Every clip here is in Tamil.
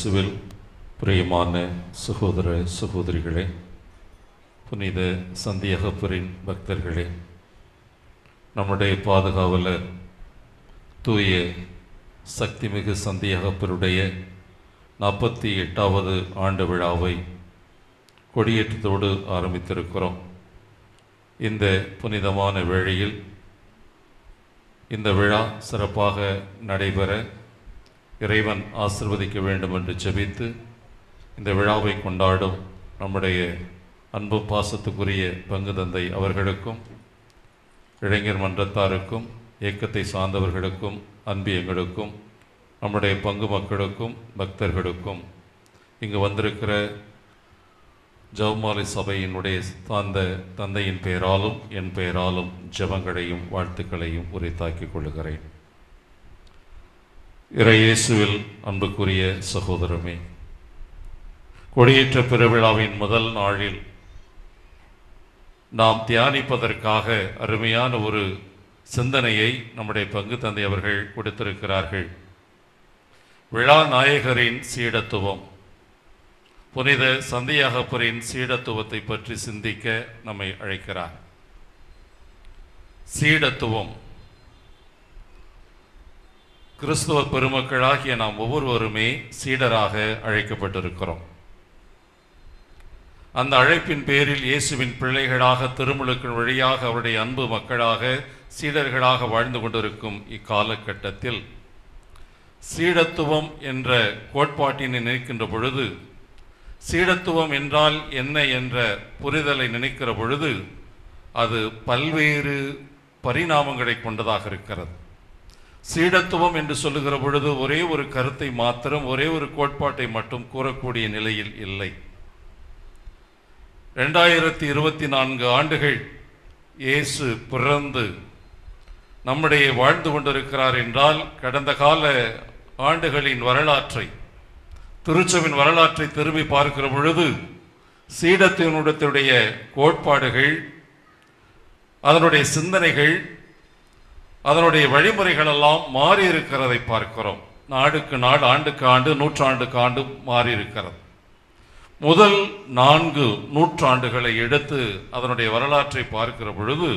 இயேசுவில் பிரியமான சகோதர சகோதரிகளே, புனித சந்தியகப்பரின் பக்தர்களே, நம்முடைய பாதுகாவலர் தூய சக்திமிகு சந்தியகப்பருடைய 48வது ஆண்டு விழாவை கொடியேற்றத்தோடு ஆரம்பித்திருக்கிறோம். இந்த புனிதமான வேளையில் இந்த விழா சிறப்பாக நடைபெற இறைவன் ஆசிர்வதிக்க வேண்டும் என்று ஜெபித்து இந்த விழாவை கொண்டாடும் நம்முடைய அன்பு பாசத்துக்குரிய பங்கு தந்தை அவர்களுக்கும், இளைஞர் மன்றத்தாருக்கும், இயக்கத்தை சார்ந்தவர்களுக்கும், அன்பியங்களுக்கும், நம்முடைய பங்கு மக்களுக்கும், பக்தர்களுக்கும், இங்கு வந்திருக்கிற ஜெபமாலை சபையினுடைய தந்தையின் பெயராலும் என் பெயராலும் ஜெபங்களையும் வாழ்த்துக்களையும் உரித்தாக்கிக் கொள்கிறேன். இறையேசுவில் அன்புக்குரிய சகோதரமே, கொடியேற்ற பெருவிழாவின் முதல் நாளில் நாம் தியானிப்பதற்காக அருமையான ஒரு சிந்தனையை நம்முடைய பங்கு தந்தை அவர்கள் கொடுத்திருக்கிறார்கள். விழா நாயகரின் சீடத்துவம், புனித சந்தியகப்பரின் சீடத்துவத்தை பற்றி சிந்திக்க நம்மை அழைக்கிறார். சீடத்துவம், கிறிஸ்துவ பெருமக்களாகிய நாம் ஒவ்வொருவருமே சீடராக அழைக்கப்பட்டிருக்கிறோம். அந்த அழைப்பின் பேரில் இயேசுவின் பிள்ளைகளாக திருமுழுக்கின் வழியாக அவருடைய அன்பு மக்களாக சீடர்களாக வாழ்ந்து கொண்டிருக்கும் இக்காலகட்டத்தில் சீடத்துவம் என்ற கோட்பாட்டினை நினைக்கின்ற பொழுது, சீடத்துவம் என்றால் என்ன என்ற புரிதலை நினைக்கிற பொழுது அது பல்வேறு பரிணாமங்களை கொண்டதாக இருக்கிறது. சீடத்துவம் என்று சொல்லுகிற பொழுது ஒரே ஒரு கருத்தை மாத்திரம், ஒரே ஒரு கோட்பாட்டை மட்டும் கூறக்கூடிய நிலையில் இல்லை. 2024 ஆண்டுகள் இயேசு பிறந்து நம்முடைய வாழ்ந்து கொண்டிருக்கிறார் என்றால், கடந்த கால ஆண்டுகளின் வரலாற்றை, திருச்சபையின் வரலாற்றை திரும்பி பார்க்கிற பொழுது சீடத்தினுடைய கோட்பாடுகள், அதனுடைய சிந்தனைகள், அதனுடைய வழிமுறைகள் எல்லாம் மாறி இருக்கிறதை பார்க்கிறோம். நாடுக்கு நாடு, ஆண்டுக்கு ஆண்டு, நூற்றாண்டுக்கு ஆண்டு மாறி இருக்கிறது. முதல் 4 நூற்றாண்டுகளை எடுத்து அதனுடைய வரலாற்றை பார்க்கிற பொழுது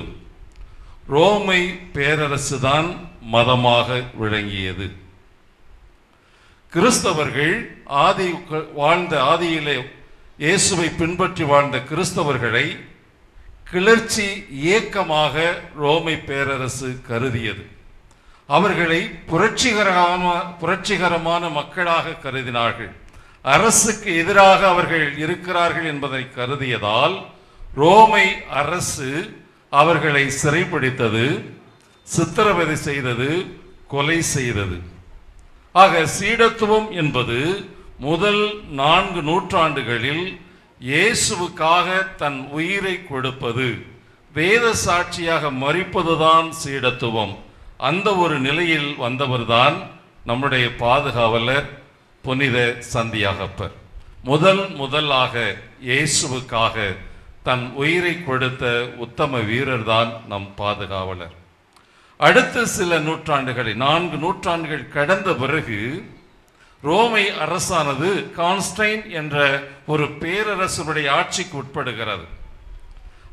ரோமை பேரரசு தான் மதமாக விளங்கியது. கிறிஸ்தவர்கள் ஆதியிலே இயேசுவை பின்பற்றி வாழ்ந்த கிறிஸ்தவர்களை கிளர்ச்சி இயக்கமாக ரோமை பேரரசு கருதியது. அவர்களை புரட்சிகரமான மக்களாக கருதினார்கள். அரசுக்கு எதிராக அவர்கள் இருக்கிறார்கள் என்பதை கருதியதால் ரோமை அரசு அவர்களை சிறைப்பிடித்தது, சித்திரவதை செய்தது, கொலை செய்தது. ஆக சீடத்துவம் என்பது முதல் 4 நூற்றாண்டுகளில் இயேசுவுக்காக தன் உயிரை கொடுப்பது, வேத சாட்சியாக மரிப்பதுதான் சீடத்துவம். அந்த ஒரு நிலையில் வந்தவர்தான் நம்முடைய பாதுகாவலர் புனித சந்தியகப்பர். முதலாக இயேசுவுக்காக தன் உயிரை கொடுத்த உத்தம வீரர் தான் நம் பாதுகாவலர். அடுத்த சில நூற்றாண்டுகளில், 4 நூற்றாண்டுகள் கடந்த பிறகு ரோமை அரசானது கான்ஸ்டைன் என்ற ஒரு பேரரசனுடைய ஆட்சிக்கு உட்படுகிறது.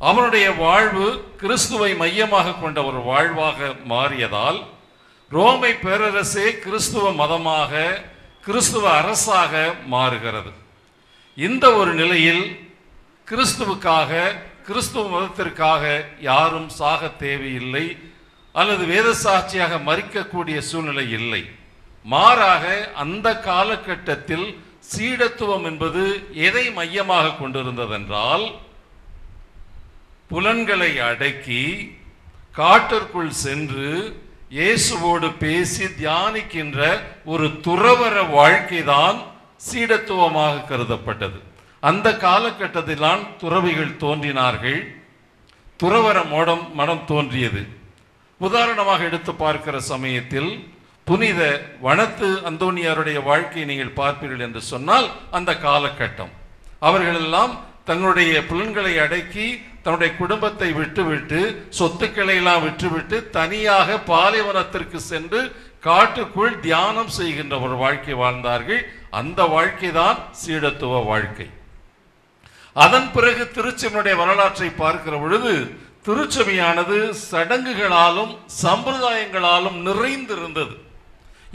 அவனுடைய வாழ்வு கிறிஸ்துவை மையமாக கொண்ட ஒரு வாழ்வாக மாறியதால் ரோமை பேரரசே கிறிஸ்துவ மதமாக, கிறிஸ்துவ அரசாக மாறுகிறது. இந்த ஒரு நிலையில் கிறிஸ்துவுக்காக, கிறிஸ்துவ மதத்திற்காக யாரும் சாக தேவையில்லை அல்லது வேத சாட்சியாக மரிக்கக்கூடிய சூழ்நிலை இல்லை. மாறாக அந்த காலகட்டத்தில் சீடத்துவம் என்பது எதை மையமாக கொண்டிருந்ததென்றால், புலன்களை அடக்கி காட்டிற்குள் சென்று இயேசுவோடு பேசி தியானிக்கின்ற ஒரு துறவற வாழ்க்கை தான் சீடத்துவமாக கருதப்பட்டது. அந்த காலகட்டத்தில்தான் துறவிகள் தோன்றினார்கள், துறவற மடம் தோன்றியது. உதாரணமாக எடுத்து பார்க்கிற சமயத்தில் புனித வனத்து அந்தோனியாருடைய வாழ்க்கையை நீங்கள் பார்ப்பீர்கள் என்று சொன்னால், அந்த காலகட்டம் அவர்களெல்லாம் தங்களுடைய புலன்களை அடக்கி தன்னுடைய குடும்பத்தை விட்டுவிட்டு, சொத்துக்களை எல்லாம் விட்டுவிட்டு தனியாக பாலைவனத்திற்கு சென்று காட்டுக்குள் தியானம் செய்கின்ற ஒரு வாழ்க்கை வாழ்ந்தார்கள். அந்த வாழ்க்கை தான் சீடத்துவ வாழ்க்கை. அதன் பிறகு திருச்சபையுடைய வரலாற்றை பார்க்கிற பொழுது திருச்சபையானது சடங்குகளாலும் சம்பிரதாயங்களாலும் நிறைந்திருந்தது.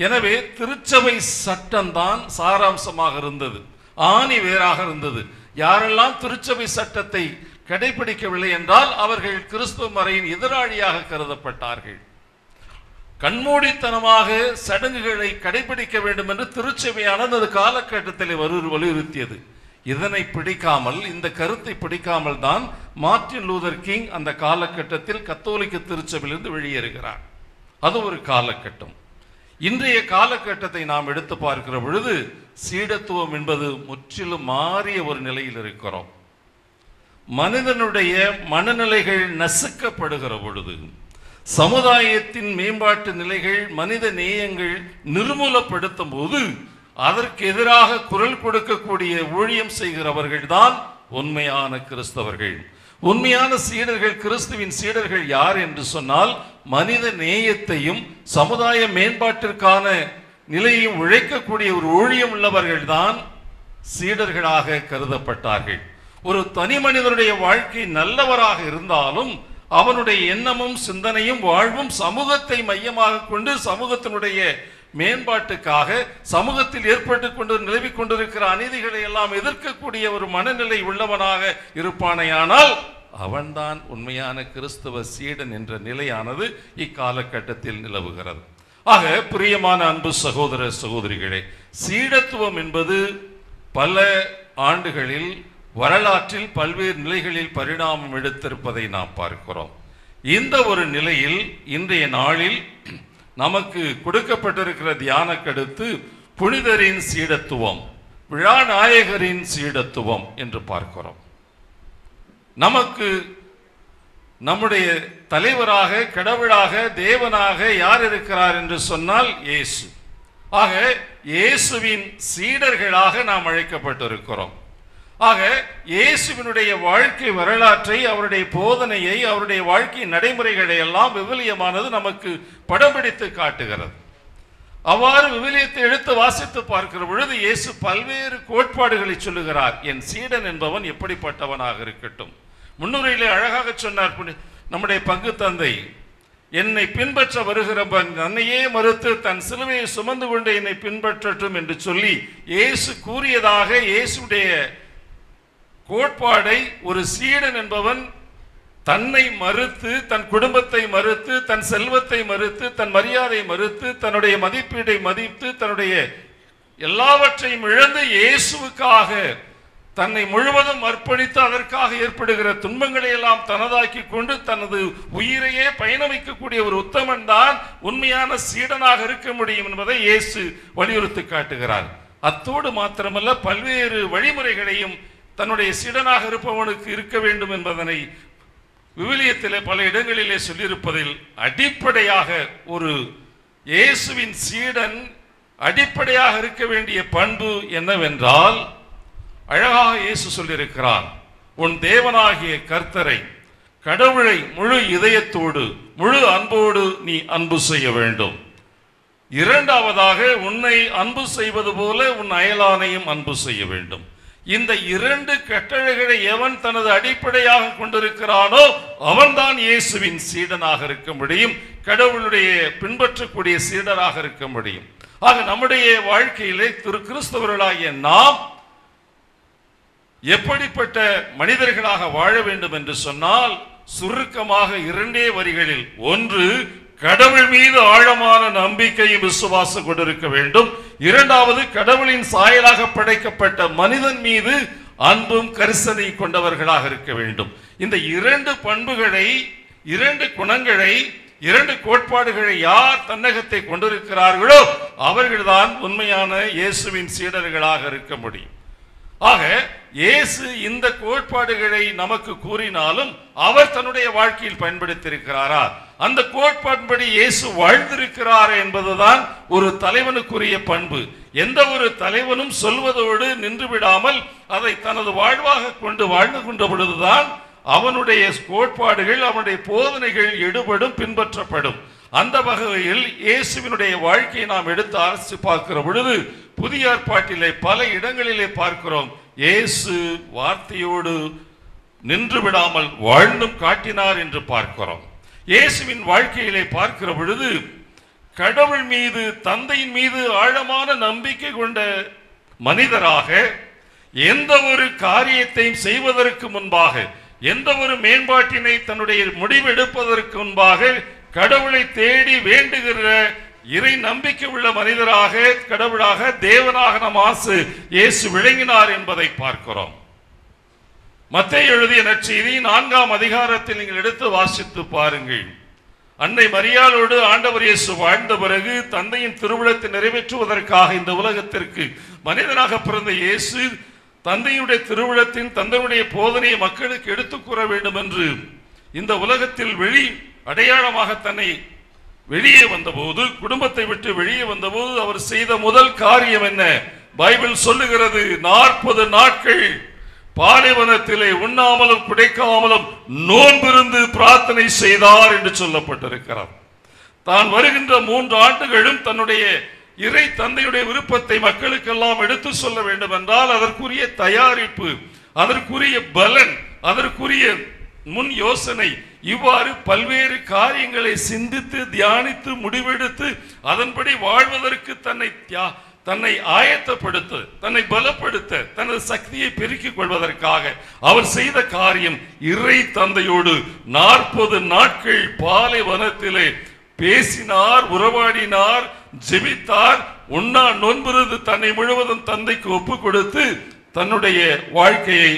எனவே திருச்சபை சட்டம்தான் சாராம்சமாக இருந்தது, ஆணி வேறாக இருந்தது. யாரெல்லாம் திருச்சபை சட்டத்தை கடைபிடிக்கவில்லை என்றால் அவர்கள் கிறிஸ்துவ மறையின் எதிராளியாக கருதப்பட்டார்கள். கண்மூடித்தனமாக சடங்குகளை கடைபிடிக்க வேண்டும் என்று திருச்சபையானது அந்த காலகட்டத்தில் வலியுறுத்தியது. இதனை பிடிக்காமல், இந்த கருத்தை பிடிக்காமல் தான் மார்ட்டின் லூதர் கிங் அந்த காலகட்டத்தில் கத்தோலிக்க திருச்சபையிலிருந்து வெளியேறுகிறார். அது ஒரு காலகட்டம். இன்றைய காலகட்டத்தை நாம் எடுத்து பார்க்கிற பொழுது சீடத்துவம் என்பது முற்றிலும் மாறிய ஒரு நிலையில் இருக்கிறோம். மனிதனுடைய மனநிலைகள் நசுக்கப்படுகிற பொழுது, சமுதாயத்தின் மேம்பாட்டு நிலைகள், மனித நேயங்கள் நிர்மூலப்படுத்தும் போது அதற்கு எதிராக குரல் கொடுக்கக்கூடிய ஊழியம் செய்கிறவர்கள் தான் உண்மையான கிறிஸ்தவர்கள். உண்மையான சீடர்கள், கிறிஸ்துவின் சீடர்கள் யார் என்று சொன்னால், மனித நேயத்தையும் சமுதாய மேம்பாட்டிற்கான நிலையையும் உழைக்கக்கூடிய ஒரு ஊழியம் உள்ளவர்கள் தான் சீடர்களாக கருதப்பட்டார்கள். ஒரு தனி மனிதனுடைய வாழ்க்கை நல்லவராக இருந்தாலும் அவனுடைய எண்ணமும் சிந்தனையும் வாழ்வும் சமூகத்தை மையமாக கொண்டு சமூகத்தினுடைய மேம்பாட்டுக்காக, சமூகத்தில் ஏற்பட்டு கொண்டு நிலவி கொண்டிருக்கிற அநீதிகளை எல்லாம் எதிர்க்கக்கூடிய ஒரு மனநிலை உள்ளவனாக இருப்பானேயானால் அவன்தான் உண்மையான கிறிஸ்தவ சீடன் என்ற நிலையானது இக்காலகட்டத்தில் நிலவுகிறது. ஆக பிரியமான அன்பு சகோதர சகோதரிகளே, சீடத்துவம் என்பது பல ஆண்டுகளில் வரலாற்றில் பல்வேறு நிலைகளில் பரிணாமம் எடுத்திருப்பதை நாம் பார்க்கிறோம். இந்த ஒரு நிலையில் இன்றைய நாளில் நமக்கு கொடுக்கப்பட்டிருக்கிற தியான கருத்து புனிதரின் சீடத்துவம், விழாநாயகரின் சீடத்துவம் என்று பார்க்கிறோம். நமக்கு நம்முடைய தலைவராக, கடவுளாக, தேவனாக யார் இருக்கிறார் என்று சொன்னால் இயேசு. ஆக இயேசுவின் சீடர்களாக நாம் அழைக்கப்பட்டிருக்கிறோம். ஆக இயேசுவினுடைய வாழ்க்கை வரலாற்றை, அவருடைய போதனையை, அவருடைய வாழ்க்கை நடைமுறைகளை எல்லாம் விவிலியமானது நமக்கு படம் பிடித்து காட்டுகிறது. அவ்வாறு விவிலியத்தை எடுத்து வாசித்து பார்க்கிற பொழுது இயேசு பல்வேறு கோட்பாடுகளை சொல்லுகிறார். என் சீடன் என்பவன் எப்படிப்பட்டவனாக இருக்கட்டும். முன்னுரையிலே அழகாக சொன்னார் நம்முடைய பங்கு தந்தை, என்னை பின்பற்ற வருகிறவன் தன்னையே மறுத்து தன் சிலுவையை சுமந்து கொண்டு என்னை பின்பற்றட்டும் என்று சொல்லி இயேசு கூறியதாக இயேசுடைய கோட்பாடை, ஒரு சீடன் என்பவன் தன்னை மறுத்து, தன் குடும்பத்தை மறுத்து, தன் செல்வத்தை மறுத்து, தன் மரியாதை மறுத்து, தன்னுடைய மதிப்பீட்டை மதித்து, தன்னுடைய எல்லாவற்றையும் இழந்து இயேசுவுக்காக தன்னை முழுவதும் அர்ப்பணித்து அதற்காக ஏற்படுகிற துன்பங்களை எல்லாம் தனதாக்கி கொண்டு தனது உயிரையே பயணமிக்கக்கூடிய ஒரு உத்தமன் தான் உண்மையான சீடனாக இருக்க முடியும் என்பதை இயேசு வலியுறுத்தி காட்டுகிறார். அத்தோடு மாத்திரமல்ல, பல்வேறு வழிமுறைகளையும் தன்னுடைய சீடனாக இருப்பவனுக்கு இருக்க வேண்டும் என்பதனை விவிலியத்திலே பல இடங்களிலே சொல்லியிருப்பதில் அடிப்படையாக ஒரு இயேசுவின் சீடன் அடிப்படையாக இருக்க வேண்டிய பண்பு என்னவென்றால், அழகாக இயேசு சொல்லியிருக்கிறார், உன் தேவனாகிய கர்த்தரை, கடவுளை முழு இதயத்தோடு முழு அன்போடு நீ அன்பு செய்ய வேண்டும். இரண்டாவதாக, உன்னை அன்பு செய்வது போல உன் அயலானையும் அன்பு செய்ய வேண்டும். இந்த இரண்டு கட்டளைகளை எவன் தனது அடிப்படையாக கொண்டிருக்கிறானோ அவன்தான் இயேசுவின் சீடனாக இருக்க முடியும், கடவுளுடைய பின்பற்றக்கூடிய சீடராக இருக்க முடியும். ஆக நம்முடைய வாழ்க்கையிலே கிறிஸ்தவர்களாகிய நாம் எப்படிப்பட்ட மனிதர்களாக வாழ வேண்டும் என்று சொன்னால், சுருக்கமாக இரண்டே வரிகளில், ஒன்று, கடவுள் மீது ஆழமான நம்பிக்கையும் விசுவாசம் கொண்டிருக்க வேண்டும். இரண்டாவது, கடவுளின் சாயலாக படைக்கப்பட்ட மனிதன் மீது அன்பும் கரிசனை கொண்டவர்களாக இருக்க வேண்டும். இந்த இரண்டு பண்புகளை, இரண்டு குணங்களை, இரண்டு கோட்பாடுகளை யார் தன்னகத்தை கொண்டிருக்கிறார்களோ அவர்கள்தான் உண்மையான இயேசுவின் சீடர்களாக இருக்க முடியும். ஆக இயேசு இந்த கோட்பாடுகளை நமக்கு கூறினாலும் அவர் தன்னுடைய வாழ்க்கையில் பயன்படுத்தியிருக்கிறாரா, அந்த கோட்பாட்டின்படி இயேசு வாழ்ந்திருக்கிறார் என்பதுதான் ஒரு தலைவனுக்குரிய பண்பு. எந்த ஒரு தலைவனும் சொல்வதோடு நின்று விடாமல் அதை தனது வாழ்வாக கொண்டு வாழ்ந்து கொண்ட பொழுதுதான் அவனுடைய கோட்பாடுகள், அவனுடைய போதனைகள் எடுபடும், பின்பற்றப்படும். அந்த வகையில் இயேசுவினுடைய வாழ்க்கையை நாம் எடுத்து அரசு பார்க்கிற பொழுது புதிய ஏற்பாட்டிலே பல இடங்களிலே பார்க்கிறோம், இயேசு வார்த்தையோடு நின்று விடாமல் வாழ்ந்தும் காட்டினார் என்று பார்க்கிறோம். இயேசுவின் வாழ்க்கையிலே பார்க்கிற பொழுது கடவுள் மீது, தந்தையின் மீது ஆழமான நம்பிக்கை கொண்ட மனிதராக எந்த ஒரு காரியத்தையும் செய்வதற்கு முன்பாக, எந்த ஒரு மேம்பாட்டினை தன்னுடைய முடிவெடுப்பதற்கு முன்பாக கடவுளை தேடி வேண்டுகிற இறை நம்பிக்கை உள்ள மனிதராக, கடவுளாக, தேவனாக நம் இயேசு விளங்கினார் என்பதை பார்க்கிறோம். மத்தேயு எழுதிய நற்செய்தி 4ஆம் அதிகாரத்தில் நீங்கள் எடுத்து வாசித்து பாருங்கள். அன்னை மரியாளோடு ஆண்டவர் இயேசு வாழ்ந்த பிறகு தந்தையின் திருவிழத்தை நிறைவேற்றுவதற்காக இந்த உலகத்திற்கு மனிதனாக பிறந்த இயேசு தந்தையுடைய திருவிழத்தின், தந்தையுடைய போதனையை மக்களுக்கு எடுத்துக் கூற வேண்டும் என்று இந்த உலகத்தில் வெளி அடையாளமாக தன்னை வெளியே வந்தபோது, குடும்பத்தை விட்டு வெளியே வந்தபோது அவர் செய்த முதல் காரியம் என்ன? பைபிள் சொல்லுகிறது, 40 நாட்கள் பாலைவனத்திலே உண்ணாமலும் குடைக்காமலும் நோன்பிருந்து பிரார்த்தனை செய்தார் என்று சொல்லப்பட்டிருக்கிறார். தான் வருகின்ற 3 ஆண்டுகளும் தன்னுடைய இறை தந்தையுடைய விருப்பத்தை மக்களுக்கெல்லாம் எடுத்து சொல்ல வேண்டும் என்றால் அதற்குரிய தயாரிப்பு, அதற்குரிய பலன், அதற்குரிய முன் யோசனை, இவ்வாறு பல்வேறு காரியங்களை சிந்தித்து தியானித்து முடிவெடுத்து அதன்படி வாழ்வதற்கு தன்னை ஆயத்தப்படுத்த, தன்னை பலப்படுத்த, தனது சக்தியை பெருக்கிக் கொள்வதற்காக அவர் செய்த காரியம் இறை தந்தையோடு 40 நாட்கள் பாலைவனத்திலே பேசினார், உறவாடினார், ஜெபித்தார், உண்ணா நோன்பிருந்து தன்னை முழுவதும் தந்தைக்கு ஒப்பு கொடுத்து தன்னுடைய வாழ்க்கையை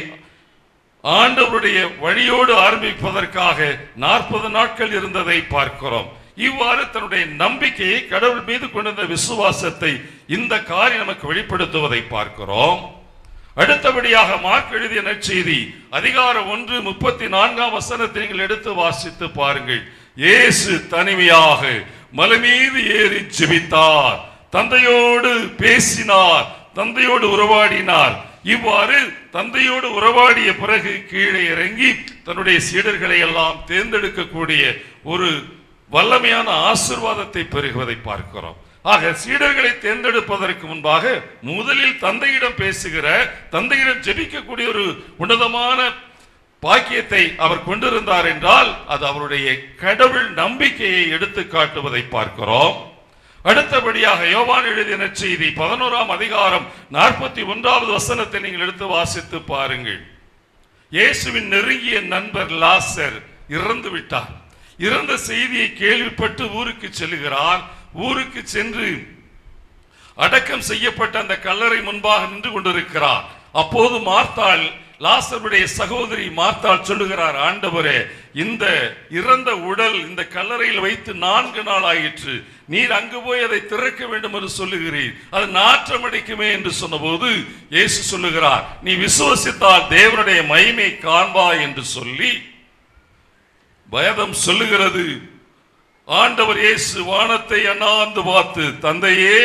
ஆண்டவருடைய வழியோடு ஆரம்பிப்பதற்காக 40 நாட்கள் இருந்ததை பார்க்கிறோம். இவ்வாறு தன்னுடைய நம்பிக்கையை, கடவுள் மீது கொண்டிருந்த விசுவாசத்தை இந்த காரியம் நமக்கு வெளிப்படுத்துவதை பார்க்கிறோம். அடுத்தபடியாக மார்க் எழுதிய நற்செய்தி அதிகாரம் 1:34ஆம் வசனத்தை நீங்கள் எடுத்து வாசித்து பாருங்கள். இயேசு தனிமையாக மலை மீது ஏறி ஜெபித்தார், தந்தையோடு பேசினார், தந்தையோடு உறவாடினார். இவ்வாறு தந்தையோடு உறவாடிய பிறகு கீழே இறங்கி தன்னுடைய சீடர்களை எல்லாம் தேர்ந்தெடுக்கக்கூடிய ஒரு வல்லமையான ஆசீர்வாதத்தை பெறுவதை பார்க்கிறோம். ஆக சீடர்களை தேர்ந்தெடுப்பதற்கு முன்பாக முதலில் தந்தையிடம் பேசுகிற, தந்தையிடம் ஜெபிக்கக்கூடிய ஒரு உன்னதமான பாக்கியத்தை அவர் கொண்டிருந்தார் என்றால் அது அவருடைய கடவுள் நம்பிக்கையை எடுத்து காட்டுவதை பார்க்கிறோம். அடுத்தபடியாக யோவான் எழுதிய நற்செய்தி 11ஆம் அதிகாரம் 41வது வசனத்தை நீங்கள் எடுத்து வாசித்து பாருங்கள். இயேசுவின் நெருங்கிய நண்பர் லாசர் இறந்து விட்டார். இறந்த செய்தியை கேள்விப்பட்டு ஊருக்கு செல்கிறார். ஊருக்கு சென்று அடக்கம் செய்யப்பட்ட அந்த கல்லறை முன்பாக நின்று கொண்டிருக்கிறார். அப்போது மார்த்தாள், லாசருடைய சகோதரி மார்த்தாள் சொல்லுகிறார், ஆண்டவரே, இந்த இறந்த உடல் இந்த கல்லறையில் வைத்து 4 நாள் ஆயிற்று, நீர் அங்கு போய் அதை திறக்க வேண்டும் என்று சொல்லுகிறீர், அது நாற்றம் அடிக்குமே என்று சொன்னபோது இயேசு சொல்லுகிறார், நீ விசுவசித்தால் தேவனுடைய மகிமை காண்பாய் என்று சொல்லி வேதம் சொல்லுகிறது. ஆண்டவர் இயேசு வானத்தை அண்ணாந்து பார்த்து, தந்தையே,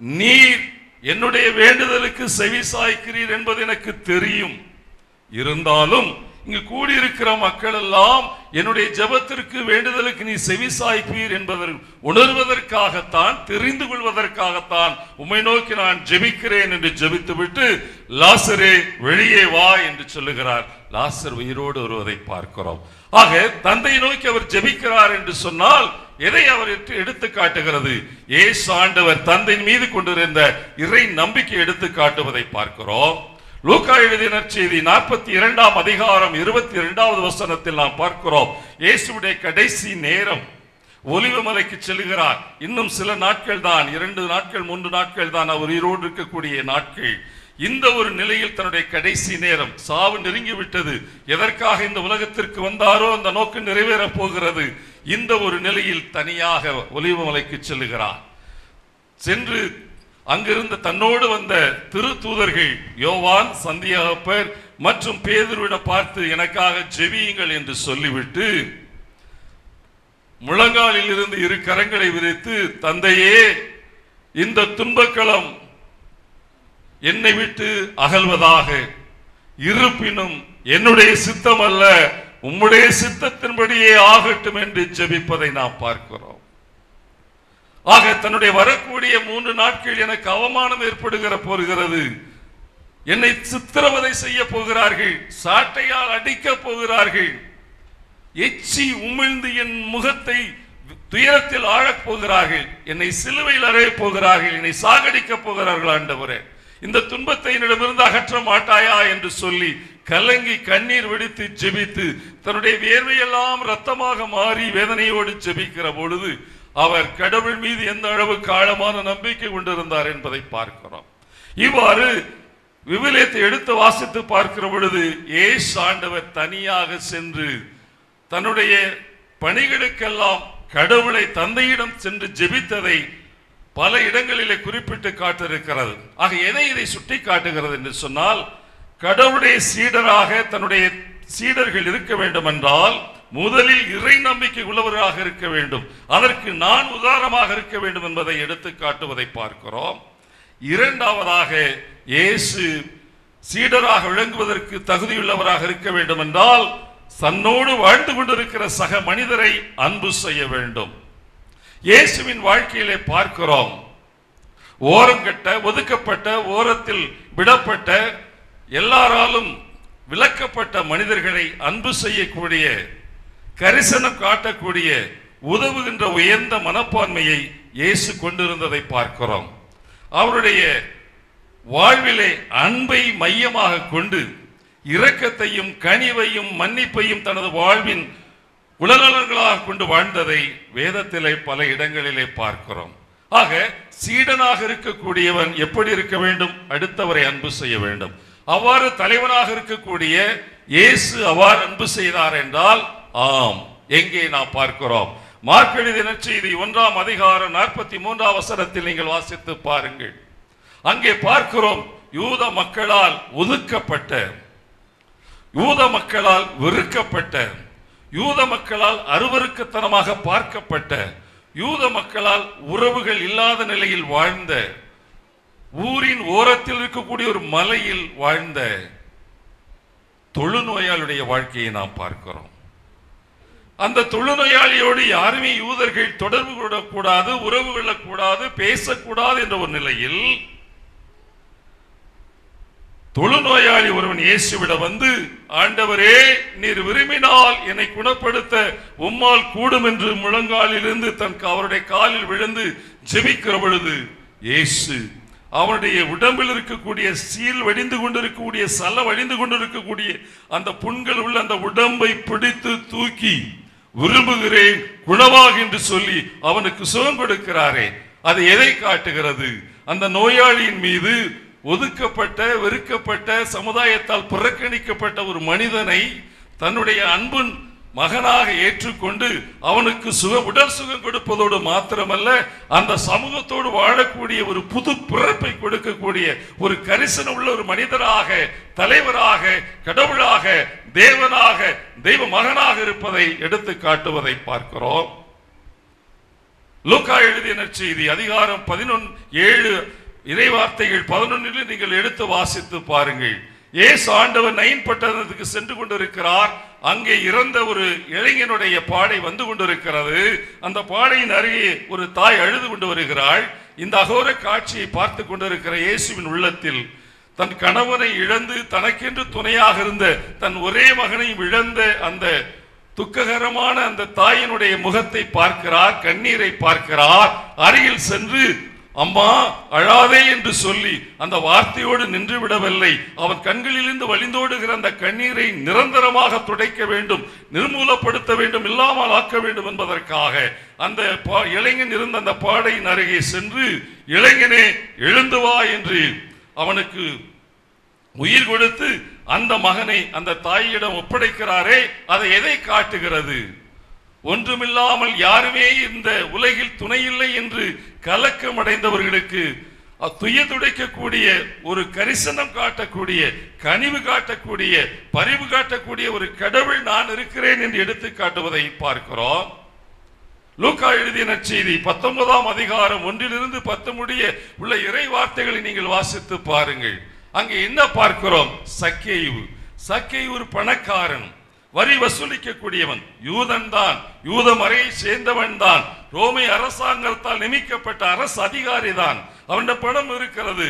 நீர் என்னுடைய வேண்டுதலுக்கு செவி சாய்க்கிறீர் என்பது எனக்கு தெரியும், இருந்தாலும் இங்கு கூடியிருக்கிற மக்கள் எல்லாம் என்னுடைய ஜெபத்திற்கு வேண்டுதலுக்கு நீ செவி சாய்ப்பீர் என்பதை உணர்வதற்காகத்தான், தெரிந்து கொள்வதற்காகத்தான் உம்மை நோக்கி நான் ஜெபிக்கிறேன் என்று ஜெபித்து விட்டு, லாசரே வெளியே வா என்று சொல்லுகிறார். லாசர் உயிரோடு வருவதை பார்க்கிறோம். ஆக தந்தை நோக்கி அவர் ஜெபிக்கிறார் என்று சொன்னால் எதை அவர் எடுத்து காட்டுகிறது? இயேசு ஆண்டவர் தந்தையின் மீது கொண்டிருந்த இறை நம்பிக்கை எடுத்து காட்டுவதை பார்க்கிறோம். லூக்கா எழுதிய நற்செய்தி 42ஆம் அதிகாரம் 22வது வசனத்தில் நாம் பார்க்கிறோம். இயேசுவுடைய கடைசி நேரம், ஒலிவமலைக்கு செல்கிறார். இன்னும் சில நாட்கள் தான், 2 நாட்கள் 3 நாட்கள் தான் அவர் உயிரோடு இருக்கக்கூடிய நாட்கள். இந்த ஒரு நிலையில் தன்னுடைய கடைசி நேரம், சாவு நெருங்கிவிட்டது. எதற்காக இந்த உலகத்திற்கு வந்தாரோ அந்த நோக்கம் நிறைவேறப் போகிறது. இந்த ஒரு நிலையில் தனியாக ஒலிவமலைக்கு செல்லுகிறார். சென்று அங்கிருந்த தன்னோடு வந்த திருத்தூதர்கள் யோவான், சந்தியாகப்பர் மற்றும் பேதுருவிடம் பார்த்து, எனக்காக ஜெபியுங்கள் என்று சொல்லிவிட்டு முழங்காலில் இருந்து 2 கரங்களை விரித்து, தந்தையே, இந்த துன்பக்களம் என்னை விட்டு அகல்வதாக, இருப்பினும் என்னுடைய சித்தம் அல்ல உம்முடைய சித்தத்தின்படியே ஆகட்டும் என்று ஜெபிப்பதை நாம் பார்க்கிறோம். ஆக தன்னுடைய வரக்கூடிய 3 நாட்கள் எனக்கு அவமானம் போகிறது, என்னை சித்திரவதை செய்ய போகிறார்கள், சாட்டையால் அடிக்க போகிறார்கள், எச்சி உமிழ்ந்து என் முகத்தை துயரத்தில் ஆழப் போகிறார்கள், என்னை சிலுவையில் அறைய போகிறார்கள், என்னை சாகடிக்க போகிறார்கள். ஆண்டவரே, இந்த துன்பத்தை என்னிடமிருந்து அகற்ற மாட்டாயா என்று சொல்லி கலங்கி கண்ணீர் வெடித்து ஜெபித்து தன்னுடைய வேர்வையெல்லாம் ரத்தமாக மாறி வேதனையோடு ஜெபிக்கிற பொழுது அவர் கடவுள் மீது எந்த அளவுக்கு ஆழமான நம்பிக்கை கொண்டிருந்தார் என்பதை பார்க்கிறோம். இவ்வாறு விவிலியத்தை எடுத்து வாசித்து பார்க்கிற பொழுது இயேசு ஆண்டவர் தனியாக சென்று தன்னுடைய பணிகளுக்கெல்லாம் கடவுளை தந்தையிடம் சென்று ஜெபித்ததை பல இடங்களிலே குறிப்பிட்டு காட்டிருக்கிறது. ஆக எதை இதை சுட்டி காட்டுகிறது என்று சொன்னால், கடவுளுடைய சீடராக தன்னுடைய சீடர்கள் இருக்க வேண்டும் என்றால் முதலில் இறை நம்பிக்கை உள்ளவராக இருக்க வேண்டும். அதற்கு நான் உதாரணமாக இருக்க வேண்டும் என்பதை எடுத்து காட்டுவதை பார்க்கிறோம். இரண்டாவதாக, இயேசு சீடராக விளங்குவதற்கு தகுதியுள்ளவராக இருக்க வேண்டும் என்றால் தன்னோடு வாழ்ந்து கொண்டிருக்கிற சக மனிதரை அன்பு செய்ய வேண்டும். இயேசுவின் வாழ்க்கையிலே பார்க்கிறோம், ஓரங்கட்ட ஒதுக்கப்பட்ட ஓரத்தில் விடப்பட்ட எல்லாராலும் விலக்கப்பட்ட மனிதர்களை அன்பு செய்யக்கூடிய, கரிசனம் காட்டக்கூடிய, உதவுகின்ற உயர்ந்த மனப்பான்மையை இயேசு கொண்டிருந்ததை பார்க்கிறோம். அவருடைய வாழ்விலே அன்பை மையமாக கொண்டு இரக்கத்தையும் கனிவையும் மன்னிப்பையும் தனது வாழ்வின் உலகங்களாக கொண்டு வாழ்ந்ததை வேதத்திலே பல இடங்களிலே பார்க்கிறோம். ஆக சீடனாக இருக்கக்கூடியவன் எப்படி இருக்க வேண்டும்? அடுத்தவரை அன்பு செய்ய வேண்டும். அவ்வாறு தலைவராக இருக்கக்கூடிய இயேசு அவ்வாறு அன்பு செய்தார் என்றால் ஆம், எங்கே நாம் பார்க்கிறோம்? மார்க் எழுதிய நற்செய்தி 1ஆம் அதிகாரம் 43ஆம் வசனத்தில் நீங்கள் வாசித்து பாருங்கள். அங்கே பார்க்கிறோம், யூத மக்களால் ஒதுக்கப்பட்ட, யூத மக்களால் வெறுக்கப்பட்ட, யூத மக்களால் அருவருக்கத்தனமாக பார்க்கப்பட்ட, யூத மக்களால் உறவுகள் இல்லாத நிலையில் வாழ்ந்த, ஊரின் ஓரத்தில் இருக்கக்கூடிய ஒரு மலையில் வாழ்ந்த தொழுநோயாளுடைய வாழ்க்கையை நாம் பார்க்கிறோம். அந்த தொழுநோயாளியோடு யாருமே யூதர்கள் தொடர்பு கொள்ளக்கூடாது, உறவு கொள்ளக்கூடாது, பேசக்கூடாது என்ற ஒரு நிலையில் தொழுநோயாளி ஒருவன் இயேசுவிடம் வந்து, ஆண்டவரே, நீர் விரும்பினால் என்னை குணப்படுத்த உம்மால் கூடும் என்று முழங்காலிலிருந்து அவருடைய காலில் விழுந்து ஜெபிக்கிற பொழுது இயேசு அவனுடைய உடம்பில் இருக்கக்கூடிய சீல் வடிந்து கொண்டிருக்கக்கூடிய, சல வடிந்து கொண்டிருக்கக்கூடிய அந்த புண்கள் உள்ள அந்த உடம்பை பிடித்து தூக்கி விரும்புகிறேன் குணமாக என்று சொல்லி அவனுக்கு சுகம் கொடுக்கிறாரே, அது எதை காட்டுகிறது? அந்த நோயாளியின் மீது ஒதுக்கப்பட்ட, வெறுக்கப்பட்ட, சமுதாயத்தால் புறக்கணிக்கப்பட்ட ஒரு மனிதனை தன்னுடைய அன்பின் மகனாக ஏற்றுக்கொண்டு அவனுக்கு உடல் சுகம் கொடுப்பதோடு மாத்திரமல்ல, அந்த சமூகத்தோடு வாழக்கூடிய ஒரு புது பிறப்பை கொடுக்கக்கூடிய ஒரு கரிசனம் உள்ள ஒரு மனிதராக, தலைவராக, கடவுளாக, தேவனாக, தெய்வ மகனாக இருப்பதை எடுத்து காட்டுவதை பார்க்கிறோம். லூக்கா எழுதிய நற்செய்தி அதிகாரம் 11:7 இறைவார்த்தைகள் 11 நீங்கள் எடுத்து வாசித்து பாருங்கள். இயேசு ஆண்டவர் நைன் பட்டணத்துக்கு சென்று கொண்டிருக்கிறார். அங்கே இறந்த ஒரு இளைஞனுடைய பாடை வந்து கொண்டிருக்கிறது. அந்த பாடையின் அருகே ஒரு தாய் அழுது கொண்டு வருகிறாள். இந்த அகோர காட்சியை பார்த்து கொண்டிருக்கிற இயேசுவின் உள்ளத்தில் தன் கணவனை இழந்து தனக்கென்று துணையாக இருந்த தன் ஒரே மகனையும் இழந்த அந்த துக்ககரமான அந்த தாயினுடைய முகத்தை பார்க்கிறார், கண்ணீரை பார்க்கிறார். அருகில் சென்று அம்மா அழாதே என்று சொல்லி அந்த வார்த்தையோடு நின்று விடவில்லை. அவன் கண்களிலிருந்து வழிந்தோடுகிற அந்த கண்ணீரை நிரந்தரமாக துடைக்க வேண்டும், நிர்மூலப்படுத்த வேண்டும், இல்லாமல் ஆக்க வேண்டும் என்பதற்காக அந்த இளைஞன் இருந்த அந்த பாடையின் அருகே சென்று, இளைஞனே எழுந்து வா என்று அவனுக்கு உயிர் கொடுத்து அந்த மகனை அந்த தாயிடம் ஒப்படைக்கிறாரே, அதை எதை காட்டுகிறது? ஒன்றுமில்லாமல் யாருமே இந்த உலகில் துணையில்லை என்று கலக்கம் அடைந்தவர்களுக்கு துயதுடைக்கக்கூடிய, ஒரு கரிசனம் காட்டக்கூடிய, கனிவு காட்டக்கூடிய, பரிவு காட்டக்கூடிய ஒரு கடவுள் நான் இருக்கிறேன் என்று எடுத்து காட்டுவதை பார்க்கிறோம். லூக்கா எழுதிய நற்செய்தி 19ஆம் அதிகாரம் 1 to 10 முடிய உள்ள இறை வார்த்தைகளை நீங்கள் வாசித்து பாருங்கள். அங்கே என்ன பார்க்கிறோம்? சக்கேயு ஒரு பணக்காரன். வரி வசூலிக்கக்கூடியவன், யூதன் தான், யூத மறையை சேர்ந்தவன் தான், ரோமை அரசாங்கத்தால் நியமிக்கப்பட்ட அரசு அதிகாரி தான். அவன் பணம் இருக்கிறது,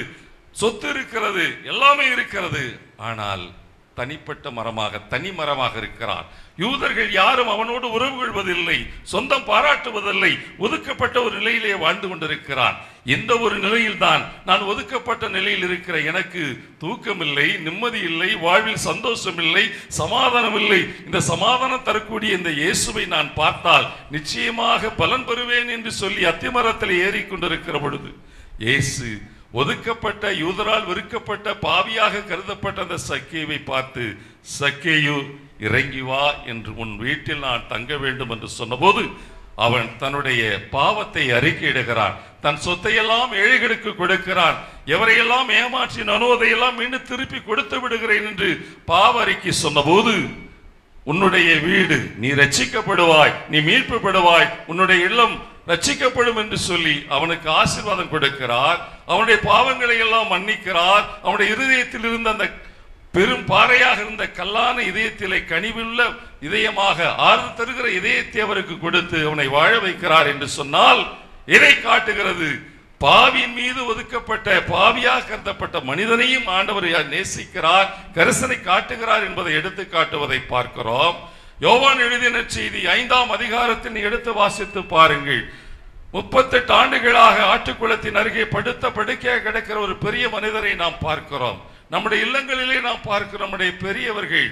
சொத்து இருக்கிறது, எல்லாமே இருக்கிறது. ஆனால் தனிப்பட்ட மரமாக, தனி மரமாக இருக்கிறான். யூதர்கள் யாரும் அவனோடு உறவு கொள்வதில்லை, சொந்தம் பாராட்டுவதில்லை. ஒதுக்கப்பட்ட ஒரு நிலையிலே வாழ்ந்து கொண்டிருக்கிறான். இந்த ஒரு நிலையில் தான் நான் ஒதுக்கப்பட்ட நிலையில் இருக்கிற எனக்கு தூக்கம் இல்லை, நிம்மதி இல்லை, வாழ்வில் சந்தோஷம் இல்லை, சமாதானம் இல்லை. இந்த சமாதானம் தரக்கூடிய இந்த இயேசுவை நான் பார்த்தால் நிச்சயமாக பலன் பெறுவேன் என்று சொல்லி அத்திமரத்தில் ஏறிக்கொண்டிருக்கிற பொழுது இயேசு ஒதுக்கப்பட்ட, யூதரால் வெறுக்கப்பட்ட, பாவியாக கருதப்பட்ட அந்த சக்கேவை பார்த்து, சக்கேயு இறங்கி வா என்று உன் வீட்டில் நான் தங்க வேண்டும் என்று சொன்னபோது அவன் தன்னுடைய பாவத்தை அறிக்கையிடுகிறான். தன் சொத்தையெல்லாம் ஏழைகளுக்கு கொடுக்கிறான். எவரையெல்லாம் ஏமாற்றினோ அதையெல்லாம் மீண்டும் திருப்பி கொடுத்து விடுகிறேன் என்று பாவ அறிக்கை சொன்னபோது, உன்னுடைய வீடு, நீ ரட்சிக்கப்படுவாய், நீ மீட்புப்படுவாய், உன்னுடைய இல்லம் ரட்சிக்கப்படும் என்று சொல்லி அவனுக்கு ஆசீர்வாதம் கொடுக்கிறார். அவனுடைய பாவங்களை எல்லாம் மன்னிக்கிறார். அவனுடைய இருதயத்தில் இருந்த அந்த பெரும் பாறையாக இருந்த கல்லான இதயத்திலே கனிவுள்ள இதயமாக ஆறுதல் தருகிற இதயத்தை அவருக்கு கொடுத்து அவனை வாழ வைக்கிறார் என்று சொன்னால் இதை காட்டுகிறது. பாவியின் மீது ஒதுக்கப்பட்ட, பாவியாக கருதப்பட்ட மனிதனையும் ஆண்டவர் நேசிக்கிறார், கரிசனை காட்டுகிறார் என்பதை எடுத்து காட்டுவதை பார்க்கிறோம். யோவான் எழுதின செய்தி 5ஆம் அதிகாரத்தில் எடுத்து வாசித்து பாருங்கள். 38 ஆண்டுகளாக ஆட்டுக்குளத்தின் அருகே படுத்த படுக்கையாக கிடக்கிற ஒரு பெரிய மனிதரை நாம் பார்க்கிறோம். நம்முடைய இல்லங்களிலே நாம் பார்க்கிறோம். நம்முடைய பெரியவர்கள்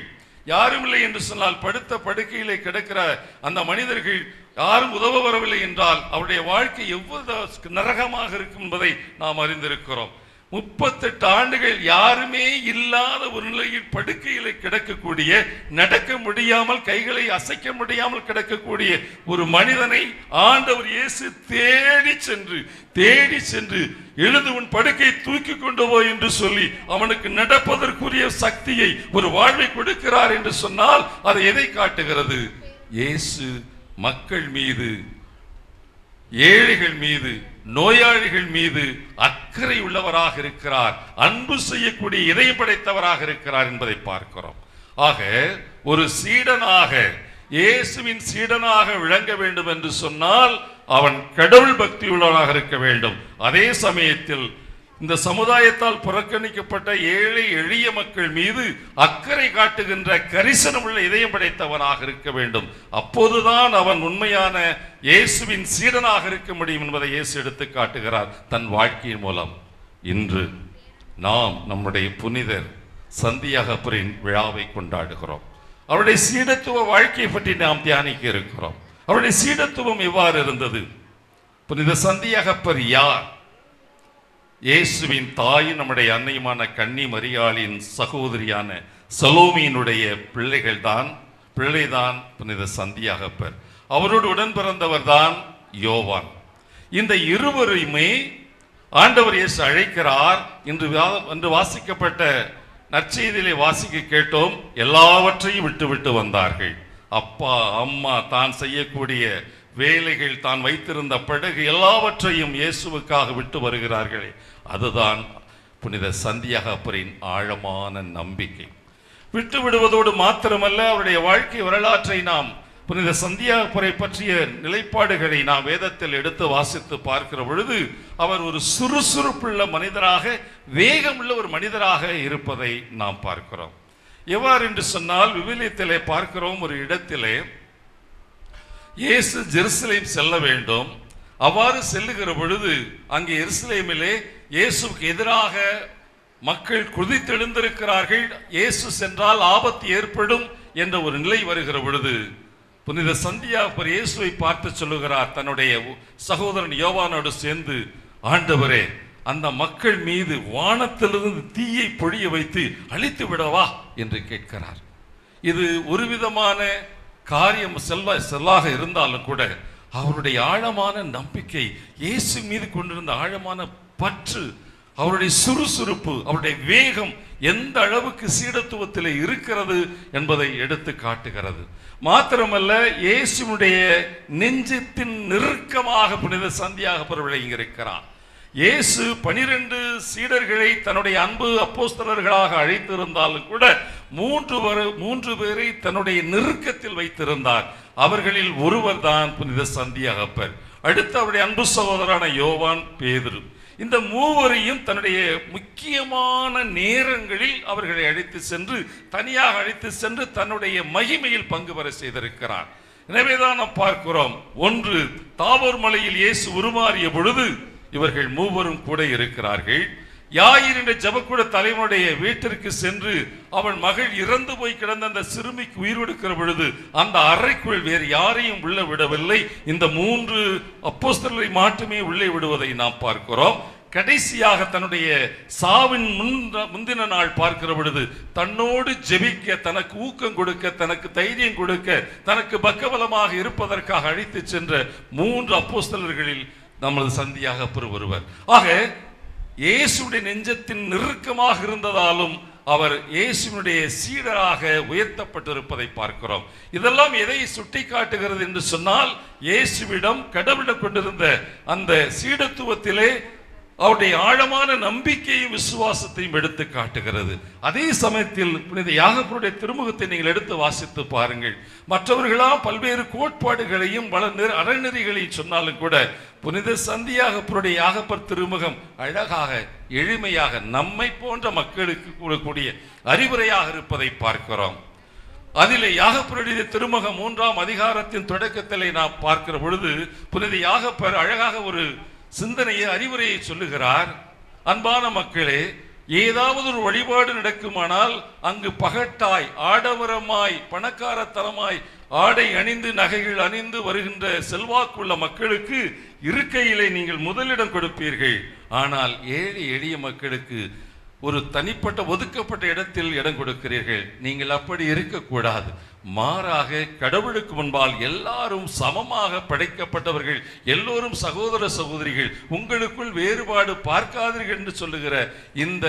யாரும் இல்லை என்று சொன்னால் படுத்த படுக்கையிலே கிடக்கிற அந்த மனிதர்கள் யாரும் உதவ வரவில்லை என்றால் அவருடைய வாழ்க்கை எவ்வளவு நரகமாக இருக்கும் என்பதை நாம் அறிந்திருக்கிறோம். 38 ஆண்டுகள் யாருமே இல்லாத ஒரு நிலையில் படுக்கையிலே கிடக்கக்கூடிய, நடக்க முடியாமல், கைகளை அசைக்க முடியாமல் கிடக்கக்கூடிய ஒரு மனிதனை ஆண்டவர் இயேசு தேடி சென்று எழுது உன் படுக்கை தூக்கி கொண்டு போய் என்று சொல்லி அவனுக்கு நடப்பதற்குரிய சக்தியை, ஒரு வாழ்வை கொடுக்கிறார் என்று சொன்னால் அதை எதை காட்டுகிறது? இயேசு மக்கள் மீது, ஏழைகள் மீது, நோயாளிகள் மீது அக்கறை உள்ளவராக இருக்கிறார், அன்பு செய்யக்கூடிய இதயம் படைத்தவராக இருக்கிறார் என்பதை பார்க்கிறோம். ஆக ஒரு சீடனாக, இயேசுவின் சீடனாக விளங்க வேண்டும் என்று சொன்னால் அவன் கடவுள் பக்தி உள்ளவனாக இருக்க வேண்டும். அதே சமயத்தில் இந்த சமுதாயத்தால் புறக்கணிக்கப்பட்ட ஏழை எளிய மக்கள் மீது அக்கறை காட்டுகின்ற கரிசனம் உள்ள இதயம் படைத்தவனாக இருக்க வேண்டும். அப்போதுதான் அவன் உண்மையான இயேசுவின் சீடனாக இருக்க முடியும் என்பதை இயேசு எடுத்து காட்டுகிறார் தன் வாழ்க்கையின் மூலம். இன்று நாம் நம்முடைய புனிதர் சந்தியாகப்பரின் விழாவை கொண்டாடுகிறோம். அவருடைய சீடத்துவ வாழ்க்கையை பற்றி நாம் தியானிக்க இருக்கிறோம். அவருடைய சீடத்துவம் எவ்வாறு இருந்தது? புனித சந்தியாகப்பர் யார்? இயேசுவின் தாய், நம்முடைய அன்னையுமான கன்னி மரியாளின் சகோதரியான சலோமியினுடைய பிள்ளைதான் புனித சந்தியாகப்பர். அவரோடு உடன் பிறந்தவர் தான் யோவான். இந்த இருவரையுமே ஆண்டவர் இயேசு அழைக்கிறார். இன்று வாசிக்கப்பட்ட நற்செய்தியிலே வாசிக்க கேட்டோம், எல்லாவற்றையும் விட்டு வந்தார்கள். அப்பா, அம்மா, தான் செய்யக்கூடிய வேலைகள், தான் வைத்திருந்த படகு எல்லாவற்றையும் இயேசுவுக்காக விட்டு வருகிறார்களே, அதுதான் புனித சந்தியாகப்பரின் ஆழமான நம்பிக்கை. விட்டு விடுவதோடு மாத்திரமல்ல, அவருடைய வாழ்க்கை வரலாற்றை நாம், புனித சந்தியாகப்பரை பற்றிய நிலைப்பாடுகளை நாம் வேதத்தில் எடுத்து வாசித்து பார்க்கிற பொழுது அவர் ஒரு சுறுசுறுப்புள்ள மனிதராக, வேகமுள்ள ஒரு மனிதராக இருப்பதை நாம் பார்க்கிறோம். எவ்வாறு என்று சொன்னால், விவிலியத்திலே பார்க்கிறோம், ஒரு இடத்திலே இயேசு ஜெருசலேம் செல்ல வேண்டும். அவ்வாறு செல்லுகிற பொழுது அங்கே எருசலேமிலே இயேசுக்கு எதிராக மக்கள் குதித்தெழுந்திருக்கிறார்கள். இயேசு சென்றால் ஆபத்து ஏற்படும் என்ற ஒரு நிலை வருகிற பொழுது புனித சந்தியாகப்பர் இயேசுவை பார்த்து சொல்லுகிறார், தன்னுடைய சகோதரன் யோவானோடு சேர்ந்து, ஆண்டவரே, அந்த மக்கள் மீது வானத்திலிருந்து தீயை பொழிய வைத்து அழித்து விடவா என்று கேட்கிறார். இது ஒரு விதமான காரியம் செல்லாக இருந்தாலும் கூட அவருடைய ஆழமான நம்பிக்கை, இயேசு மீது கொண்டிருந்த ஆழமான பற்று, அவருடைய சுறுசுறுப்பு, அவருடைய வேகம் எந்த அளவுக்கு சீடத்துவத்தில் இருக்கிறது என்பதை எடுத்து காட்டுகிறது. மாத்திரமல்ல, இயேசுடைய நெஞ்சத்தின் நெருக்கமாக புனித சந்தியாகப்பர் விளங்கியிருக்கிறார். இயேசு 12 சீடர்களை தன்னுடைய அன்பு அப்போஸ்தலர்களாக அழைத்திருந்தாலும் கூட மூன்று பேரை தன்னுடைய நெருக்கத்தில் வைத்திருந்தார். அவர்களில் ஒருவர் தான் புனித சந்தியாகப்பர். அடுத்து அவருடைய அன்பு சகோதரரான யோவான், பேதுரு. இந்த மூவரையும் தன்னுடைய முக்கியமான நேரங்களில் அவர்களை தனியாக அழைத்து சென்று தன்னுடைய மகிமையில் பங்கு பெற செய்திருக்கிறார். எனவேதான் நாம் பார்க்கிறோம், ஒன்று தாபோர் மலையில் இயேசு உருமாறிய பொழுது இவர்கள் மூவரும் கூட இருக்கிறார்கள். யாயிர் என்ற ஜெபக்கூட தலைவனுடைய வீட்டிற்கு சென்று அவன் மகள் இறந்து போய் கிடந்த அந்த சிறுமிக்கு உயிர் கொடுக்கிற பொழுது அந்த அறைக்குள் வேறு யாரையும் உள்ள விடவில்லை. இந்த 3 அப்போஸ்தலரை மட்டுமே உள்ளே விடுவதை நாம் பார்க்கிறோம். கடைசியாக தன்னுடைய சாவின் முந்தின நாள் பார்க்கிற பொழுது தன்னோடு ஜெபிக்க, தனக்கு ஊக்கம் கொடுக்க, தனக்கு தைரியம் கொடுக்க, தனக்கு பக்கபலமாக இருப்பதற்காக அழைத்து சென்ற 3 அப்போஸ்தலர்களில் நமது சந்தியாகப்பர் ஒருவர். ஆக இயேசுடைய நெஞ்சத்தின் நெருக்கமாக இருந்ததாலும் அவர் இயேசுனுடைய சீடராக உயர்த்தப்பட்டிருப்பதை பார்க்கிறோம். இதெல்லாம் எதை சுட்டி காட்டுகிறது என்று சொன்னால், இயேசுவிடம் கடவுளிடம் கொண்டிருந்த அந்த சீடத்துவத்திலே அவருடைய ஆழமான நம்பிக்கையும் விசுவாசத்தையும் எடுத்து காட்டுகிறது. அதே சமயத்தில் புனித யாகப்பருடைய திருமுகத்தை நீங்கள் எடுத்து வாசித்து பாருங்கள். மற்றவர்களாம் பல்வேறு கோட்பாடுகளையும் அறநெறிகளையும் சொன்னாலும் கூட புனித சந்தியாகப்பருடைய யாகப்பர் திருமுகம் அழகாக, எளிமையாக, நம்மை போன்ற மக்களுக்கு கூறக்கூடிய அறிவுரையாக இருப்பதை பார்க்கிறோம். அதிலே யாகப்பருடைய திருமுகம் 3ஆம் அதிகாரத்தின் தொடக்கத்திலே நாம் பார்க்கிற பொழுது புனித யாகப்பர் அழகாக ஒரு சிந்தனையை, அறிவுரையை சொல்லுகிறார். அன்பான மக்களே, ஏதாவது ஒரு வழிபாடு நடக்குமானால் அங்கு பகட்டாய், ஆடம்பரமாய், பணக்காரத்தனமாய் ஆடை அணிந்து நகைகள் அணிந்து வருகின்ற செல்வாக்குள்ள மக்களுக்கு இருக்கையிலே நீங்கள் முதலிடம் கொடுப்பீர்கள். ஆனால் ஏழை எளிய மக்களுக்கு ஒரு தனிப்பட்ட ஒதுக்கப்பட்ட இடத்தில் இடம் கொடுக்கிறீர்கள். நீங்கள் அப்படி இருக்கக்கூடாது. மாறாக கடவுளுக்கு முன்பால் எல்லாரும் சமமாக படைக்கப்பட்டவர்கள், எல்லோரும் சகோதர சகோதரிகள், உங்களுக்குள் வேறுபாடு பார்க்காதீர்கள் என்று சொல்லுகிற இந்த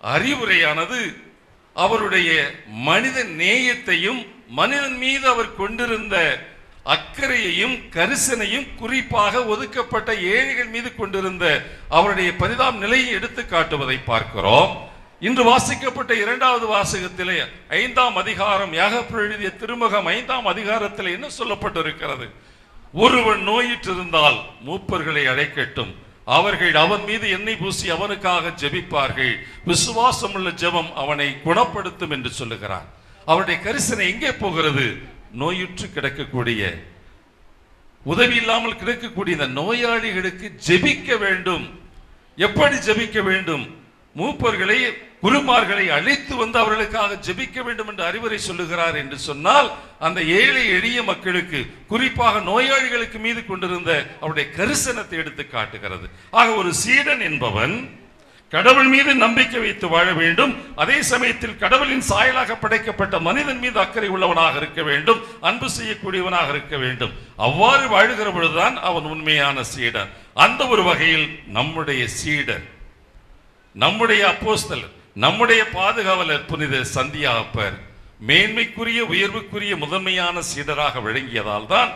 அறிவுரையானது அவருடைய மனித நேயத்தையும் மனிதன் மீது அவர் கொண்டிருந்த அக்கறையையும் கரிசனையும், குறிப்பாக ஒதுக்கப்பட்ட ஏழைகள் மீது கொண்டிருந்த அவருடைய பரிதாப நிலையை எடுத்து காட்டுவதை பார்க்கிறோம். இன்று வாசிக்கப்பட்ட 2வது வாசகத்திலே 5ஆம் அதிகாரம், யாகப்பர் எழுதிய திருமுகம் 5ஆம் அதிகாரத்தில் என்ன சொல்லப்பட்டிருக்கிறது? ஒருவன் நோயிற்றிருந்தால் மூப்பர்களை அழைக்கட்டும், அவர்கள் அவன் மீது எண்ணெய் பூசி அவனுக்காக ஜெபிப்பார்கள், விசுவாசமுள்ள ஜெபம் அவனை குணப்படுத்தும் என்று சொல்லுகிறார். அவருடைய கரிசனை எங்கே போகிறது? நோயுற்று கிடக்கக்கூடிய, உதவி இல்லாமல் கிடக்கக்கூடிய இந்த நோயாளிகளுக்கு ஜெபிக்க வேண்டும். எப்படி ஜெபிக்க வேண்டும்? மூப்பர்களை, குருமார்களை அழைத்து வந்து அவர்களுக்காக ஜெபிக்க வேண்டும் என்று அறிவுரை சொல்லுகிறார் என்று சொன்னால், அந்த ஏழை எளிய மக்களுக்கு, குறிப்பாக நோயாளிகளுக்கு மீது கொண்டிருந்த அவருடைய கரிசனத்தை எடுத்து காட்டுகிறது. ஆக ஒரு சீடன் என்பவன் கடவுள் மீது நம்பிக்கை வைத்து வாழ வேண்டும். அதே சமயத்தில் கடவுளின் சாயலாக படைக்கப்பட்ட மனிதன் மீது அக்கறை உள்ளவனாக இருக்க வேண்டும், அன்பு செய்யக்கூடியவனாக இருக்க வேண்டும். அவ்வாறு வாழுகிற பொழுதுதான் அவன் உண்மையான சீடன். அந்த ஒரு வகையில் நம்முடைய சீடர், நம்முடைய அப்போஸ்தலர், நம்முடைய பாதுகாவலர் புனித சந்தியாகப்பர் மேன்மைக்குரிய, உயர்வுக்குரிய, முதன்மையான சீடராக விளங்கியதால் தான்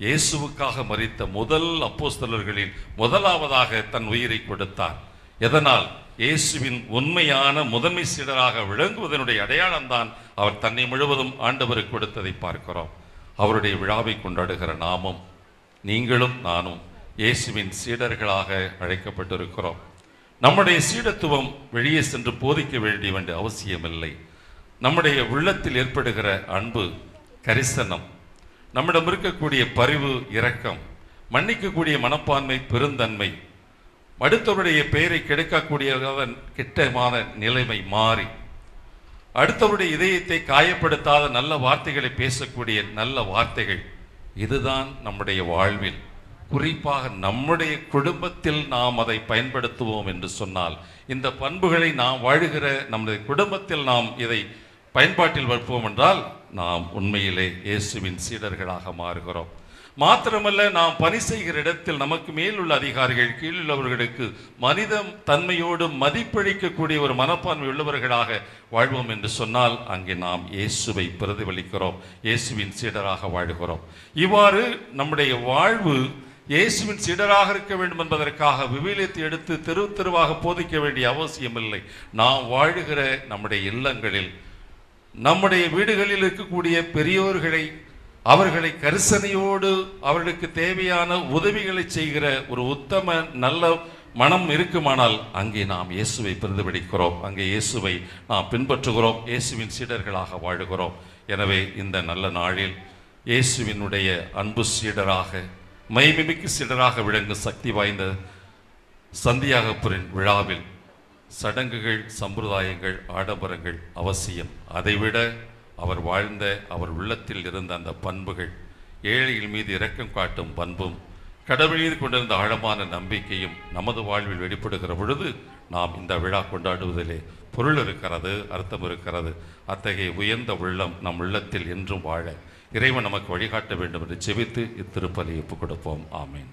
இயேசுவுக்காக மரித்த முதல் அப்போஸ்தலர்களில் முதலாவதாக தன் உயிரை கொடுத்தார். எதனால்? இயேசுவின் உண்மையான முதன்மை சீடராக விளங்குவதனுடைய அடையாளம்தான் அவர் தன்னை முழுவதும் ஆண்டவருக்கு கொடுத்ததை பார்க்கிறோம். அவருடைய விழாவை கொண்டாடுகிற நாமும், நீங்களும் நானும் இயேசுவின் சீடர்களாக அழைக்கப்பட்டிருக்கிறோம். நம்முடைய சீடத்துவம் வெளியே சென்று போதிக்க வேண்டிய அவசியமில்லை. நம்முடைய உள்ளத்தில் ஏற்படுகிற அன்பு, கரிசனம், நம்மிடம் இருக்கக்கூடிய பரிவு, இரக்கம், மன்னிக்கக்கூடிய மனப்பான்மை, பெருந்தன்மை, அடுத்தவருடைய பெயரை கெடுக்கக்கூடிய கிட்டமான நிலைமை மாறி, அடுத்தவருடைய இதயத்தை காயப்படுத்தாத நல்ல வார்த்தைகளை பேசக்கூடிய நல்ல வார்த்தைகள், இதுதான் நம்முடைய வாழ்வில், குறிப்பாக நம்முடைய குடும்பத்தில் நாம் அதை பயன்படுத்துவோம் என்று சொன்னால், இந்த பண்புகளை நாம் வாழுகிற நம்முடைய குடும்பத்தில் நாம் இதை பயன்பாட்டில் வைப்போம் என்றால் நாம் உண்மையிலே இயேசுவின் சீடர்களாக மாறுகிறோம். மாத்திரமல்ல, நாம் பணி செய்கிற இடத்தில் நமக்கு மேல் உள்ள அதிகாரிகள், கீழுள்ளவர்களுக்கு மனித தன்மையோடு மதிப்பளிக்கக்கூடிய ஒரு மனப்பான்மை உள்ளவர்களாக வாழ்வோம் என்று சொன்னால் அங்கே நாம் இயேசுவை பிரதிபலிக்கிறோம், இயேசுவின் சீடராக வாழ்கிறோம். இவ்வாறு நம்முடைய வாழ்வு இயேசுவின் சீடராக இருக்க வேண்டும் என்பதற்காக விவிலியத்தை எடுத்து தெரு தெருவாக போதிக்க வேண்டிய அவசியமில்லை. நாம் வாழுகிற நம்முடைய இல்லங்களில் நம்முடைய வீடுகளில் இருக்கக்கூடிய பெரியோர்களை, அவர்களை கரிசனையோடு அவர்களுக்கு தேவையான உதவிகளை செய்கிற ஒரு உத்தம நல்ல மனம் இருக்குமானால் அங்கே நாம் இயேசுவை பிரதிபலிக்கிறோம், அங்கே இயேசுவை நாம் பின்பற்றுகிறோம், இயேசுவின் சீடர்களாக வாழுகிறோம். எனவே இந்த நல்ல நாளில் இயேசுவினுடைய அன்பு சீடராக, மைமிமிக்கு சீடராக விளங்கும் சக்தி வாய்ந்த சந்தியாகப்பரின் விழாவில் சடங்குகள், சம்பிரதாயங்கள், ஆடம்பரங்கள் அவசியம். அதைவிட அவர் வாழ்ந்த, அவர் உள்ளத்தில் இருந்த அந்த பண்புகள், ஏழைகள் மீது இரக்கம் காட்டும் பண்பும், கடவுள் மீது கொண்டிருந்த ஆழமான நம்பிக்கையும் நமது வாழ்வில் வெளிப்படுகிற பொழுது நாம் இந்த விழா கொண்டாடுவதிலே பொருள் இருக்கிறது, அர்த்தம் இருக்கிறது. அத்தகைய உயர்ந்த உள்ளம் நம் உள்ளத்தில் என்றும் வாழ இறைவன் நமக்கு வழிகாட்ட வேண்டும் என்று ஜெபித்து இத்திருப்பலியை ஒப்புக் கொடுப்போம். ஆமேன்.